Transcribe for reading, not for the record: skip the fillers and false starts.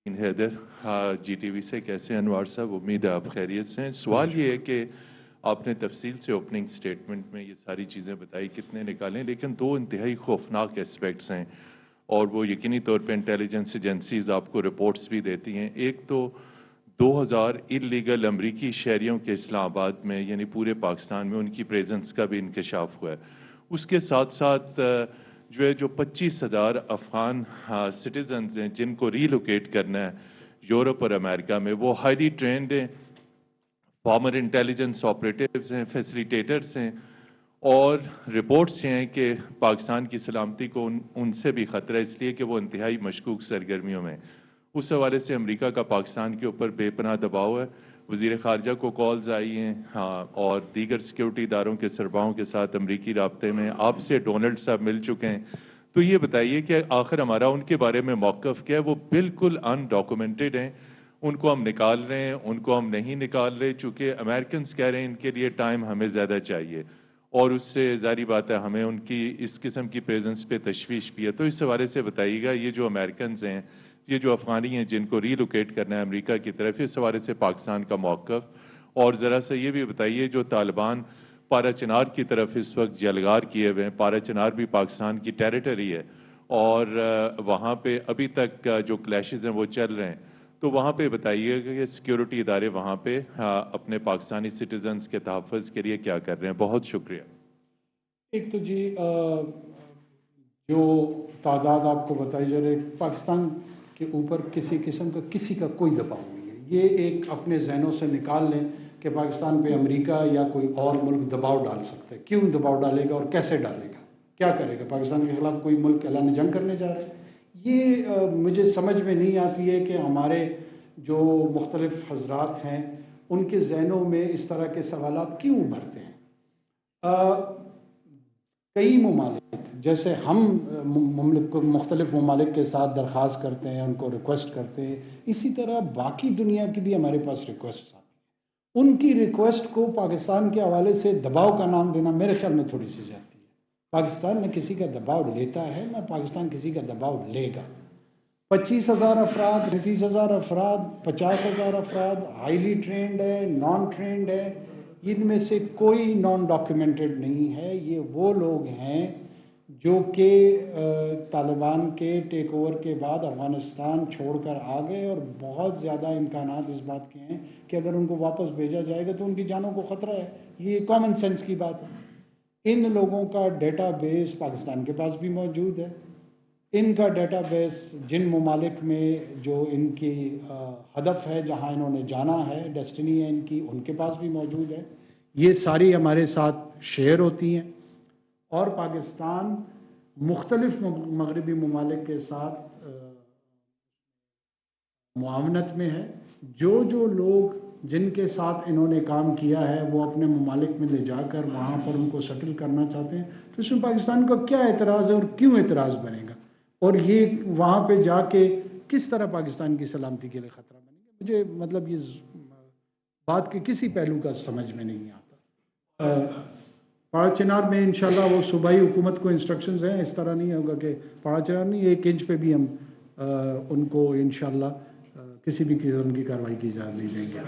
حیدر ہاں جی T V سے کیسے ہیں انوار صاحب؟ امید ہے آپ خیریت سے ہیں۔ سوال یہ ہے کہ آپ نے تفصیل سے اوپننگ سٹیٹمنٹ میں یہ ساری چیزیں بتائی کتنے نکالیں، لیکن دو انتہائی خوفناک اسپیکٹس ہیں اور وہ یقینی طور پہ انٹیلیجنس ایجنسیز آپ کو رپورٹس بھی دیتی ہیں۔ ایک تو 2000 اللیگل امریکی شہریوں کے اسلام آباد میں یعنی پورے پاکستان میں ان کی پریزنس کا بھی انکشاف ہوا ہے۔ اس کے ساتھ ساتھ جو 25,000 افغان سٹیزنز ہیں جن کو ریلوکیٹ کرنا ہے یورپ اور امریکہ میں، وہ ہائیلی ٹرینڈ ہیں، فارمر انٹیلیجنس آپریٹیوز ہیں، فیسیلیٹیٹرز ہیں، اور رپورٹس یہ ہیں کہ پاکستان کی سلامتی کو ان سے بھی خطرہ ہے، اس لیے کہ وہ انتہائی مشکوک سرگرمیوں میں۔ اس حوالے سے امریکہ کا پاکستان کے اوپر بے پناہ دباؤ ہے۔ وزیر خارجہ کو کالز آئی ہیں اور دیگر سیکیورٹی اداروں کے سربراہوں کے ساتھ امریکی رابطے میں، آپ سے ڈونلڈ صاحب مل چکے ہیں۔ تو یہ بتائیے کہ آخر ہمارا ان کے بارے میں موقف کیا ہے؟ وہ بالکل ان ڈاکومنٹڈ ہیں، ان کو ہم نکال رہے ہیں، ان کو ہم نہیں نکال رہے، چونکہ امریکنز کہہ رہے ہیں ان کے لیے ٹائم ہمیں زیادہ چاہیے، اور اس سے ظاہری بات ہے ہمیں ان کی اس قسم کی پریزنس پہ تشویش بھی ہے۔ تو اس حوالے سے بتائیے گا، یہ جو امریکنز ہیں، یہ جو افغانی ہیں جن کو ریلوکیٹ کرنا ہے امریکہ کی طرف، اس حوالے سے پاکستان کا موقف، اور ذرا سا یہ بھی بتائیے جو طالبان پارا چنار کی طرف اس وقت جلگار کیے ہوئے ہیں، پارا چنار بھی پاکستان کی ٹیریٹری ہے، اور وہاں پہ ابھی تک جو کلیشز ہیں وہ چل رہے ہیں، تو وہاں پہ بتائیے کہ سیکیورٹی ادارے وہاں پہ اپنے پاکستانی سٹیزنز کے تحفظ کے لیے کیا کر رہے ہیں؟ بہت شکریہ۔ ایک تو جی جو تعداد آپ کو بتائی جا رہی ہے، پاکستان کے اوپر کسی قسم کا کسی کا کوئی دباؤ نہیں ہے۔ یہ ایک اپنے ذہنوں سے نکال لیں کہ پاکستان پہ امریکہ یا کوئی اور ملک دباؤ ڈال سکتا ہے۔ کیوں دباؤ ڈالے گا اور کیسے ڈالے گا؟ کیا کرے گا؟ پاکستان کے خلاف کوئی ملک اعلان جنگ کرنے جا رہا ہے؟ یہ مجھے سمجھ میں نہیں آتی ہے کہ ہمارے جو مختلف حضرات ہیں ان کے ذہنوں میں اس طرح کے سوالات کیوں ابھرتے ہیں۔ کئی ممالک جیسے ہم مختلف ممالک کے ساتھ درخواست کرتے ہیں، ان کو ریکویسٹ کرتے ہیں، اسی طرح باقی دنیا کی بھی ہمارے پاس ریکویسٹ آتی ہیں۔ ان کی ریکویسٹ کو پاکستان کے حوالے سے دباؤ کا نام دینا میرے خیال میں تھوڑی سی جاتی ہے۔ پاکستان نہ کسی کا دباؤ لیتا ہے، نہ پاکستان کسی کا دباؤ لے گا۔ 25,000 افراد، 33,000 افراد، 50,000 افراد ہائیلی ٹرینڈ ہے، نان ٹرینڈ ہے، ان میں سے کوئی نان ڈاکیومنٹڈ نہیں ہے۔ یہ وہ لوگ ہیں جو کہ طالبان کے ٹیک اوور کے بعد افغانستان چھوڑ کر آ گئے، اور بہت زیادہ امکانات اس بات کے ہیں کہ اگر ان کو واپس بھیجا جائے گا تو ان کی جانوں کو خطرہ ہے۔ یہ کامن سینس کی بات ہے۔ ان لوگوں کا ڈیٹا بیس پاکستان کے پاس بھی موجود ہے۔ ان کا ڈیٹا بیس جن ممالک میں جو ان کی ہدف ہے، جہاں انہوں نے جانا ہے، ڈیسٹنی ہے ان کی، ان کے پاس بھی موجود ہے۔ یہ ساری ہمارے ساتھ شیئر ہوتی ہیں، اور پاکستان مختلف مغربی ممالک کے ساتھ معاونت میں ہے۔ جو لوگ جن کے ساتھ انہوں نے کام کیا ہے وہ اپنے ممالک میں لے جا کر وہاں پر ان کو سیٹل کرنا چاہتے ہیں، تو اس میں پاکستان کا کیا اعتراض ہے اور کیوں اعتراض بنے گا؟ اور یہ وہاں پہ جا کے کس طرح پاکستان کی سلامتی کے لیے خطرہ بنے گا؟ مجھے مطلب یہ بات کے کسی پہلو کا سمجھ میں نہیں آتا۔ پاڑا چنار میں انشاءاللہ وہ صوبائی حکومت کو انسٹرکشنز ہیں، اس طرح نہیں ہوگا کہ پاڑا چنار نہیں، 1 انچ پہ بھی ہم ان کو انشاءاللہ کسی بھی قسم کی کارروائی کی اجازت نہیں دیں گے۔